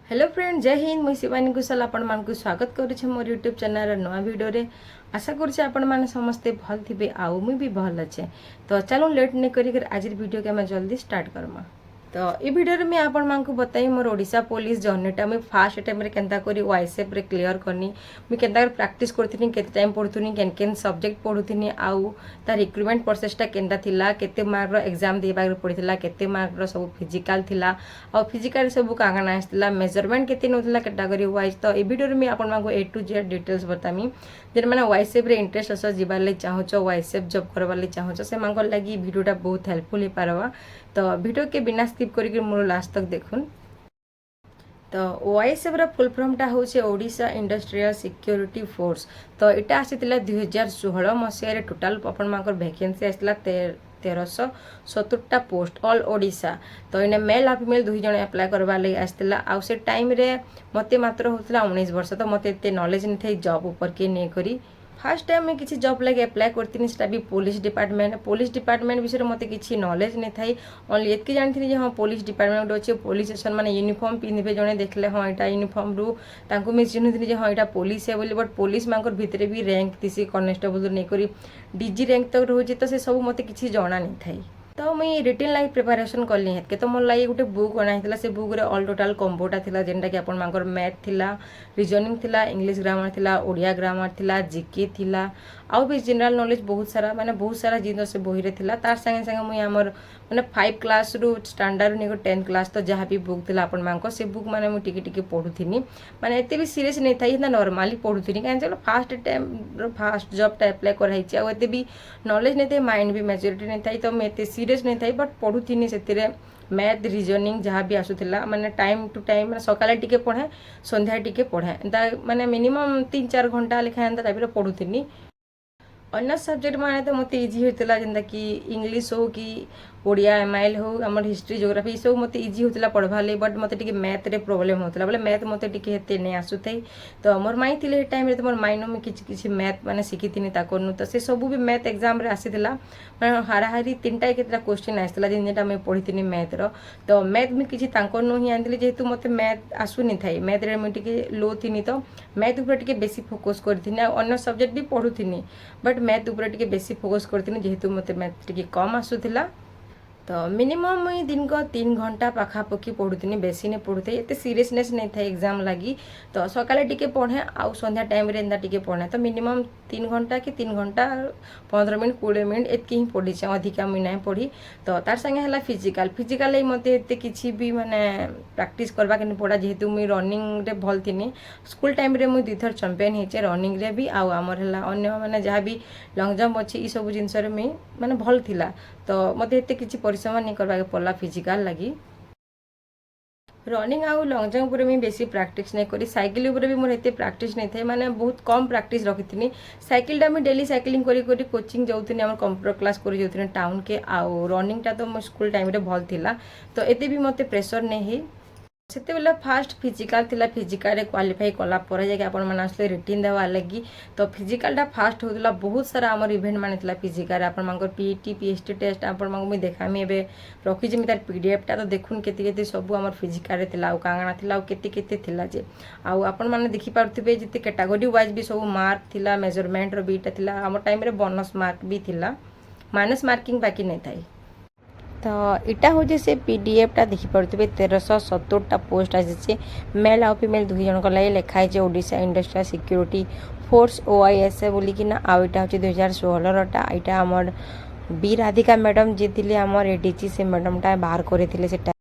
Hello friend, जय हिंद। मुझे शिवानी कुशल आपण मानकु स्वागत करुछे मोर यूट्यूब चैनल नवा वीडियो रे। आशा करुछे आपण माने समस्ते भल थिबे आउ मुई भी भल अच्छे। तो चलो लेट नहीं करी आज वीडियो के मैं जल्दी स्टार्ट करमा। तो ये वीडियो में आपण मानकु बताई मोर ओडिशा पुलिस जर्नीटा मुझे फास्ट टाइम रे केनता करी वाइसेप रे क्लियर करनी, मुझे केनता प्रैक्टिस करथिनी, केते टाइम पढुथुनी, केन केन सब्जेक्ट पढुथुनी, आउ ता रिक्रूटमेंट प्रोसेसटा केनता थिला, केते मार्क रो एग्जाम देबाक पड़िथिला, केते मार्क रो सब फिजिकल थिला, आ फिजिकल सब कांगना आस्तिला, मेजरमेंट केते नोथिला कैटेगरी वाइज। तो ए वीडियो में आपण मानकु A to Z डिटेल्स बतामी। जेन माने वाइसेप रे इंटरेस्ट अस जिबार ले चाहछो, वाइसेप जॉब करबार ले चाहछो, से मांगो लागि वीडियोटा बहुत हेल्पफुल ही पारवा। तो वीडियो के बिना स्किप करके मोर लास्ट तक देखुन। तो वाइसेप रा फुल फॉर्मटा होचे ओडिशा इंडस्ट्रियल सिक्योरिटी फोर्स। तो इटा आसीतिला 2016 मसिया रे। टोटल अपन मांकर वैकेंसी आसला 1370 पोस्ट ऑल ओडिशा। तो इने मेल आ फीमेल दुई जण अप्लाई करबा ले आसतिला। आ से टाइम रे मते मात्र होतला 19 वर्ष। तो मते एते नॉलेज नै थई जॉब ऊपर के नै करी। फास्ट टाइम में किसी जॉब लगे अप्लाई करती सेटा भी पुलिस डिपार्टमेंट विषय मत किसी नॉलेज नहीं थाई। ओनली एतकी जानी हाँ पुलिस डिपार्टमेंट अच्छे, पुलिस स्टेशन माने यूनिफॉर्म पिंधे जड़े देखले हाँ यहाँ यूनिफॉर्म रू तांको मैं चिन्हुथि हाँ यहाँ पुलिस है बोली। बट पुलिस मांकर भितर भी रैंक थी कनेस्टेबल नहीं करी डीजी रैंक तक रोचे। तो से सब मत किसी जना नहीं थाई। तो मुई रिटर्न लाइक प्रिपरेशन कली हेतके। तो मोर लाइक गोटे बुक बनाइला, से बुक रे ऑल टोटल कॉम्बोटा थिला, जेनटा कि अपन मांकर मैथ थिला, रीजनिंग थिला, इंग्लिश ग्रामर थिला, ओडिया ग्रामर थिला, जीके थिला, आउ भी जनरल नॉलेज बहुत सारा माने बहुत सारा जिनस से बही रे थिला। तार संगे संगे मुई हमर माने 5 क्लास रु स्टैंडर्ड निको 10 क्लास तो जहाँ भी बुक थिला अपन मांको से बुक माने मु टिके टिके पढुथिनी। माने एते भी सीरियस नहीं थाई, ना नॉर्मली पढुथिनी। काहे चलो फास्ट टाइम फास्ट जॉब टा अप्लाई कर हाइची, आ एते भी नॉलेज नहीं थाई, माइंड भी मैच्योरिटी नहीं थाई। तो मैं एते सीरियस नहीं थाई, बट पढुथिनी सेतिरे मैथ रीजनिंग जहाँ भी आसुला माने टाइम टू टाइम माने सकाले टिके पढ़े, संध्या टिके पढ़े, एंता माने मिनिमम 3-4 घंटा लेखा एंता टाइप रे पढुथिनी। अन्य सब्जेक्ट माने तो मत इजी होता, जेनता कि इंग्लिश हो कि ओडिया एमआईएल हो, आम हिस्ट्री जोग्राफी सब मत इजी होता पढ़वा ले। बट मत टिके मैथ रे प्रॉब्लम होता बोले मैथ मत टिके हेते नहीं आसुथाई। तो मोर माई थिले टाइम रे तो मोर माइनो में किछि मैथ माने शिखिथिनी ताकरनु। तो से सब भी मैथ एग्जाम रे आसीथिला, माने हाराहारी 3टा केतरा क्वेश्चन आसीथिला जेनटा मैं पढ़िथिनी मैथ रो। तो मैथ में किछि ताकरनु ही आंदिली, जेहेतु मते मैथ आसुनी थाई, मैथ रे मैं टिके लो थिनी। तो मैथ ऊपर टिके बेसी फोकस करथिनी, अन्य सब्जेक्ट भी पढ़ुथिनी, बट मैथ ऊपर टिके बेसी फोकस करथिनी जेहेतु मते मैथ टिके कम आसुथिला। तो मिनिमम मुई दिन को 3 घंटा पाखापाखि पढ़ुथिनी, बेसी नहीं पढ़ुथे, एते सीरियसनेस नहीं था एग्जाम लगी। तो सकाले टिके पढ़े, आउ संध्या टाइम रे एंदा टिके पढ़े। तो मिनिमम 3 घंटा कि 3 घंटा 15 मिनट 20 मिनट एतकी ही पढ़ी, अधिका मुई नहीं पढ़ी। तो तार संगे हला फिजिकल मते एते किछि भी माने प्रैक्टिस करबा के पड़ा, जेहेतु मुई रनिंग रे भल थिनी। स्कूल टाइम रे मुई 2 थर चैंपियन हेचे रनिंग रे भी, आउ हमर हला अन्य माने जहाँ भी लॉन्ग जंप अच्छी ई सब जिनस रे मुई माने भल थिला। तो मत एते किछि परिश्रम नहीं करबा पड़ा फिजिकल लगी। रनिंग आउ लॉन्ग जंप पर मुझे बेसी प्रैक्टिस नहीं करी, साइकिल उपर भी मोर एते प्रैक्टिस नहीं थे, माने बहुत कम प्रैक्टिस रखी। साइकिलटा मुझे डेली साइकिलिंग करी कोचिंग जाऊनी, आम कंप्यूटर क्लास कर जाऊनी टाउन के। आउ रनिंगटा तो मो स्कूल टाइम रे भल थिला। तो एते भी मते प्रेशर नहीं। सेते बेला फास्ट फिजिकल थिला, फिजिकल रे क्वालिफाई कला पर जाके आपण माने आसले रिटिन देवा लगी। तो फिजिकलटा फास्ट होतला, बहुत सारा हमर इवेंट माने थिला फिजिकल। आपण मांकर पीटी पीएसटी टेस्ट आपण मांको मैं देखामी एबे रखी जे तार पीडीएफ टा। तो देखुन केते केते सब हमर फिजिकल रे थिला, आउ कांगना थिला, आउ केते केते थिला जे। आउ आपण माने देखि पारथिबे जते कैटेगरी वाइज भी सब मार्क थिला, मेजरमेंट रो बीटा थिला। हमर टाइम रे बोनस मार्क भी थिला, माइनस मार्किंग बाकी नहीं थाई। तो इटा हूँ से पीडीएफ टा देखी पारे 1370 पोस्ट आसी, मेल आउ फीमेल दुई जन लगे लिखाई Odisha industrial security force OIS बोलिकिना। आउ इटा हूँ 2016 टा। इटा आमर बी राधिका मैडम जी थी आमर एडीजी, से मैडमटा बाहर करते।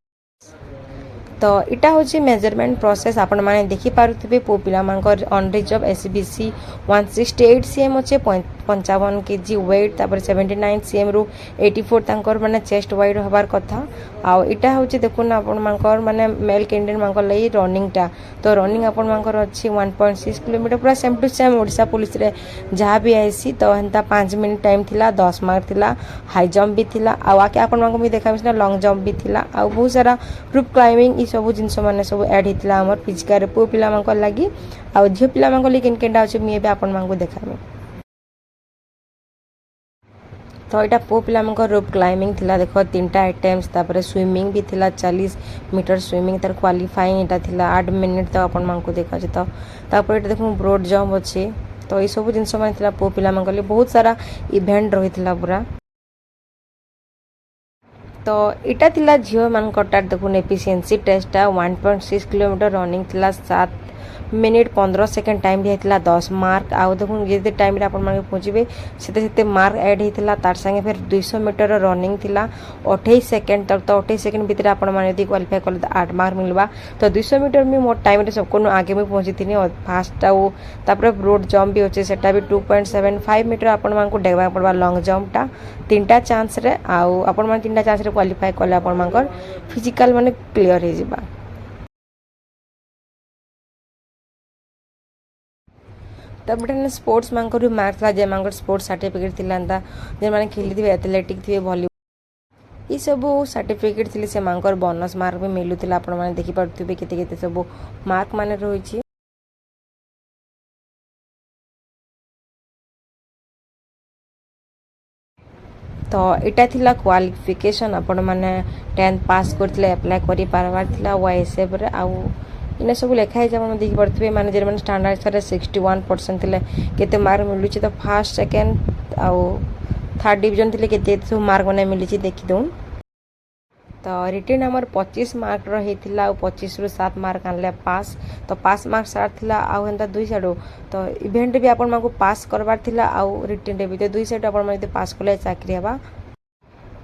तो इटा हूँ मेजरमेंट प्रोसेस आपण माने देखि पारुथिबे पो पिला मानकर अनरिज ऑफ SBC 168 cm अच्छे 55 kg वेट, तापर 79 cm रु 84 तांकर माने चेस्ट वाइड हबार कथा। आउ इटा हूँ देखुन आपण मानकर माने मेल कैंडिडेट मानकर लई रनिंग टा। तो रनिंग आपण मानकर अच्छी 1.6 किलोमीटर पूरा same to same Odisha police रे जहाँ भी आईसी। तो हेंता 5 मिनट टाइम थिला, 10 मार्क थिला, हाई जंप भी थिला, आउ आके आपण मानको भी देखामिस ना लॉन्ग जंप भी थिला, आउ बहुत सारा ग्रुप क्लाइंबिंग सब जिनस मैंने सब एड होता आम फिजिकल पु पिला लगी। आउ झील पिला लगी केन केनटा अच्छे मुझे आपण मानक देखामी। तो यहाँ पुओ पिला रोप क्लाइंबिंग थिला देख 3टा आइटम्स तापर स्विमिंग भी थिला 40 मीटर स्विमिंग तार क्वालिफाइंग एटा थिला 8 मिनिट तो आपण मानकु देखा तो तापर एटा देखु ब्रोड जंप अच्छे तो ये सब जिनस मान थिला पुओ पिला मानकले बहुत सारा इवेंट रही थिला पूरा तो इटा थिला झियो मान कटार देखुन एफिशिएंसी टेस्टा 1.6 किलोमीटर रनिंग थिला 7 मिनिट 15 सेकेंड टाइम दिया 10 मार्क आउ देखुन जिते टाइम आपण माने पहुँचे से मार्क एड होता तार संगे फिर 200 मीटर रनिंग थिला 28 सेकेंड तक तो 28 सेकेंड भितर आपण माने यदि क्वालिफाई कले तो 8 मार्क मिलवा तो 200 मीटर में मोर टाइम रे सबको आगे में पहुँची थी फास्ट आउ तापर रोड जंप भी अच्छे सेटा भी 2.75 मीटर आपण मानकु डेगबा पड़वा लॉन्ग जंपटा 3टा चांस रे आउ आपण माने 3टा चांस रे क्वालिफाई कले आपण मानकर फिजिकल माने क्लियर हो जिबा तब स्पोर्ट्स मानकर भी मार्क था जे मानकर स्पोर्ट्स सर्टिफिकेट थिला जे माने खेली थे एथलेटिक थे वॉलीबॉल ये सब सर्टिफिकेट थिले से मानकर बोनस मार्क भी मिलुथिला आपण माने देखि पड़थुबे केते केते सब मार्क माने रहिछि तो इटा थिला क्वालिफिकेशन आपण माने 10th पास करथिले अप्लाई करि पारबार थिला वाईएसएफ रे आउ इना सब लिखा है जब देखी पड़े माने जे माने स्टैंडर्ड सर 61% थिले केते मार्क मिलुछि तो फर्स्ट सेकंड आउ थर्ड डिवीजन थिले केते सब मार्क माने मिलुछि देखि दउन तो रिटर्न हमर 25 मार्क रही थिला 25 रु 7 मार्क आनले पास तो पास मार्क सार थिला आउ हेंता दुई साइड तो इवेंट भी आपण माको पास करबार थिला आउ रिटर्न रे भी तो दुई साइड आपण माने पास कले चाकरी हबा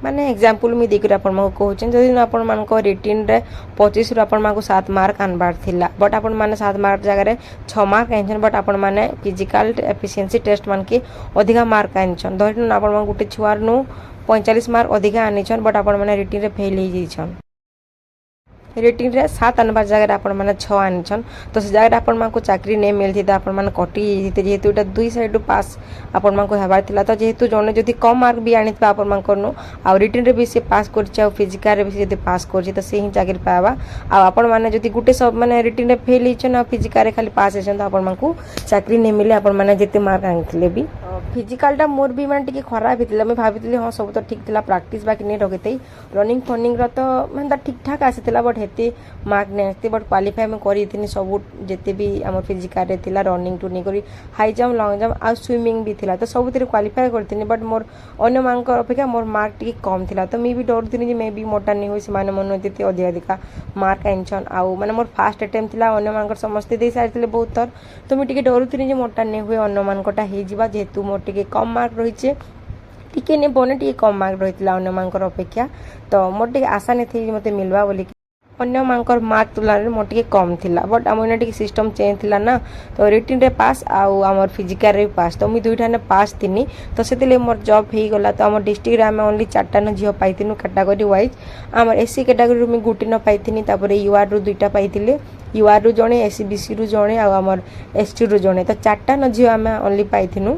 माने एग्जांपल मी देकर आपण माको कहउछन जदि आपण मानको रिटर्न रे 25 रु आपण माको 7 मार्क आनबार थिला बट आपण माने 7 मार्क जगह रे 6 मार्क आनछन बट आपण माने फिजिकल एफिशिएंसी टेस्ट मान के अधिका मार्क आनछन धरन आपण माको गुटे छुआर नु 45 मार्क अधिका आनिछन बट आपण माने रिटर्न रे फेल हो जाइछन रेटिंग रे 7 आनबार जगह आपण माने 6 आनिछन तो से जगह आपण माको चाकरी नै मिलथि त आपण माने कटि जेते जेतु एटा दुई साइड पास आपण माको हेबार थिला तो जेतु जने जदि कम मार्क भी आनिथबा आपण मानको नो आ रिटर्न रे भी से पास करछि आ फिजिकल रे भी जदि पास करछि तो से ही चाकरी पावा आ आपण माने जदि गुटे सब माने रिटर्न रे फेल हिछन आ फिजिकल रे खाली पास हिछन तो आपण माको चाकरी नै मिले आपण माने जेते मार्क आनिथिले भी फिजिकल टा मोर भी माने टिके खराब हितला मैं भाबितली हां सब तो ठीक थिला प्रैक्टिस बाकी नै रखितै रनिंग फनिंग र तो माने ठीक ठाक आसीथिला बट हेते मार्क नै आस्ते बट क्वालिफाई में करिथिनी सब जेते भी हमर फिजिकल रे थिला रनिंग टू नै करी हाई जंप लॉन्ग जंप आ स्विमिंग भी थिला तो सब तेरे क्वालिफाई करथिनी बट मोर अन्य मानक अपेक्षा मोर मार्क टिके कम थिला तो मैं भी डरथिनी जे मैं भी मोटा नै होई से माने मन जेते अधिका मार्क आइछन आ माने मोर फर्स्ट अटेम्प्ट थिला अन्य मानक समस्त दे सारथिले बहुत थर तो मैं टिके डरुथिनी जे मोटा नै होई अन्य मानकटा हे जिबा जेतु मोर टिके कम मार्क रहिछे टिके नै बने टिके कम मार्क रहितला अन्य मानकर अपेक्षा तो मोर टिके आशा नै थी मते मिलवा बोली अन्य मानकर मार्क तुलना मोर टिके कम थिला बट हमने टिके सिस्टम चेंज थिला ना तो रिटन रे पास आउ हमर फिजिकल रे पास तो मी दुईटा ने पास थिनी तो सेतिले मोर जॉब हे गला तो हमर डिस्ट्रिक्ट रे हम ओनली 4टा न जियो पाइथिनु कैटेगरी वाइज हमर एससी कैटेगरी रू मी गुटी न पाइथिनी तापर यूआर रू दुईटा पाइथिले यूआर रू जणे एससीबीसी रू जणे आ हमर एसटी रू जणे तो 4टा न जियो हम ओनली पाइथिनु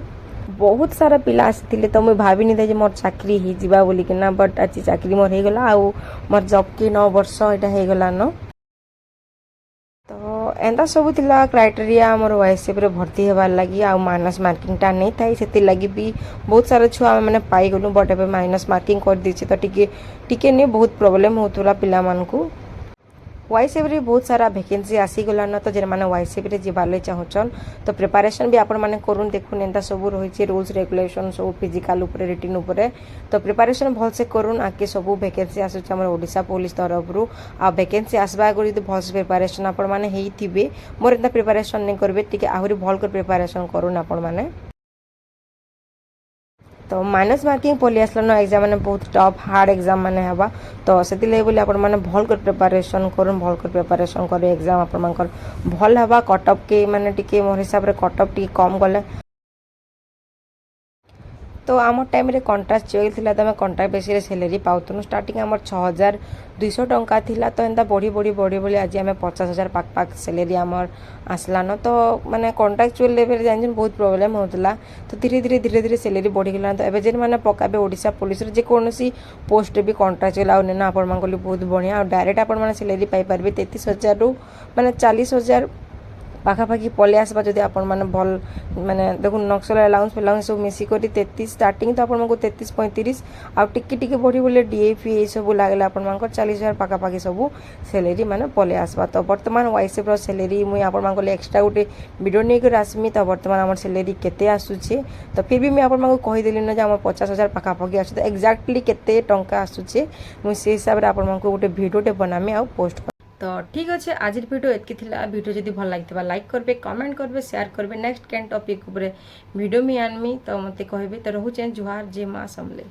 बहुत सारा पिला आसीथिले तो मैं भाभी नहीं था जे मोर चाकरी ही जिबा बोली कि ना बट अच्छी चाकरी मोर हे गला आ मोर जॉब के 9 वर्ष एटा हे गला न तो एंदा सब थिला क्राइटेरिया मोर वाईएसएफ रे भर्ती हेबार लागि आ माइनस मार्किंग टा नै थाई सेति लागि भी बहुत सारा छुआ माने पाई गलु बट एबे माइनस मार्किंग कर दिछि तो टिके नै बहुत प्रॉब्लम होतुला पिला मानकू वाईएसएफ रे बहुत सारा वैकेंसी आसी गला न तो जे माने वाईएसएफ रे जिबाले चाहछन तो प्रिपरेशन भी आपण माने करून देखुन एंता सब रहिछि रूल्स रेगुलेशन सब फिजिकल ऊपर रिटन ऊपर तो प्रिपरेशन भल से करून आके सब वैकेंसी आसु हमर ओडिसा पुलिस तरफ रु आ वैकेंसी आसबा गरी तो भल से प्रिपरेशन आपण माने हेई थिबे मोर एंता प्रिपरेशन नै करबे टिके आहुरी भल कर प्रिपरेशन करून आपण माने तो माइनस मार्किंग पली आसलन एग्जाम माने बहुत टफ हार्ड एग्जाम माने हवा तो सेति ले बोली आपण माने भल कर प्रिपरेशन करन भल कर प्रिपरेशन करे एग्जाम आपण मानकर भल हवा कट ऑफ के माने टिके मोर हिसाब रे कट ऑफ टिके कम गले तो आम टाइम रे कॉन्ट्रैक्ट चलता तो कॉन्ट्रैक्ट बेसिस सैलरी पाऊँ स्टार्टिंग आम 6200 टंका थिला तो एंता बढ़ी बढ़ी बढ़ी बढ़ी आज आम 50,000 पाक पाक सैलरी आमर आसलान तो माने कॉन्ट्रैक्चुअल लेवल जान बहुत प्रोब्लेम होता तो धीरे धीरे धीरे धीरे सैलरी बढ़ीगला तो एवं जेन मैंने पकाबे ओडिशा पुलिस जेकोसी पोस्ट भी कॉन्ट्रैक्चुअल आउ ना आपण बहुत बढ़िया डायरेक्ट आपण मैंने सैलरी पाइपर 33,000 रु माने 40,000 ପାଖାପାଖି ପଳେଇ ଆସିବା ଯଦି ଆପଣମାନେ ଭଲ ମାନେ ଦେଖୁନ୍ ନକ୍ସଲ ଆଲାଉନ୍ସ ଫେଲାଉନ୍ସ ସବୁ ମିଶିକରି 33 ଷ୍ଟାର୍ଟିଂ ତ ଆପଣଙ୍କୁ 33-35 ଆଉ ଟିକେ ଟିକେ ବଢ଼ି ବୋଲେ DAP ଏସବୁ ଲାଗିଲେ ଆପଣମାନଙ୍କର 40,000 ପାଖାପାଖି ସବୁ ସାଲେରୀ ମାନେ ପଳେଇ ଆସିବା। ତ ବର୍ତ୍ତମାନ ୱାଇସିଏଫ୍ର ସାଲେରୀ ମୁଇଁ ଆପଣମାନଙ୍କୁ ଏକ୍ସଟ୍ରା ଗୋଟେ ଭିଡ଼ିଓ ନେଇକରି ଆସିମି। ତ ବର୍ତ୍ତମାନ আমার ସାଲେରୀ କେତେ ଆସୁଛେ ତ ଫିର୍ ବି ମୁଇଁ ଆପଣମାନଙ୍କୁ କହିଦେଲି ନା ଯେ আমার 50,000 ପାଖାପାଖି ଆସୁଛି। ତ ଏକ୍ଜାକ୍ଟଲି କେତେ ଟଙ୍କା ଆସୁଛେ ମୁଇଁ ସେ ହିସାବରେ ଆପଣମାନଙ୍କୁ ଗୋଟେ ଭିଡ଼ିଓଟେ ବନାମି ଆଉ ପୋଷ୍ଟ। तो ठीक अच्छे आज भिडियो एतकी थिला। भिडियो जदि भल लगी लाइक करबे, कमेंट करबे, शेयर करबे। नेक्स्ट कैन टॉपिक भिडियो में आनमी तो मते कहबे। तो रोचे जुहार, जय माँ समले।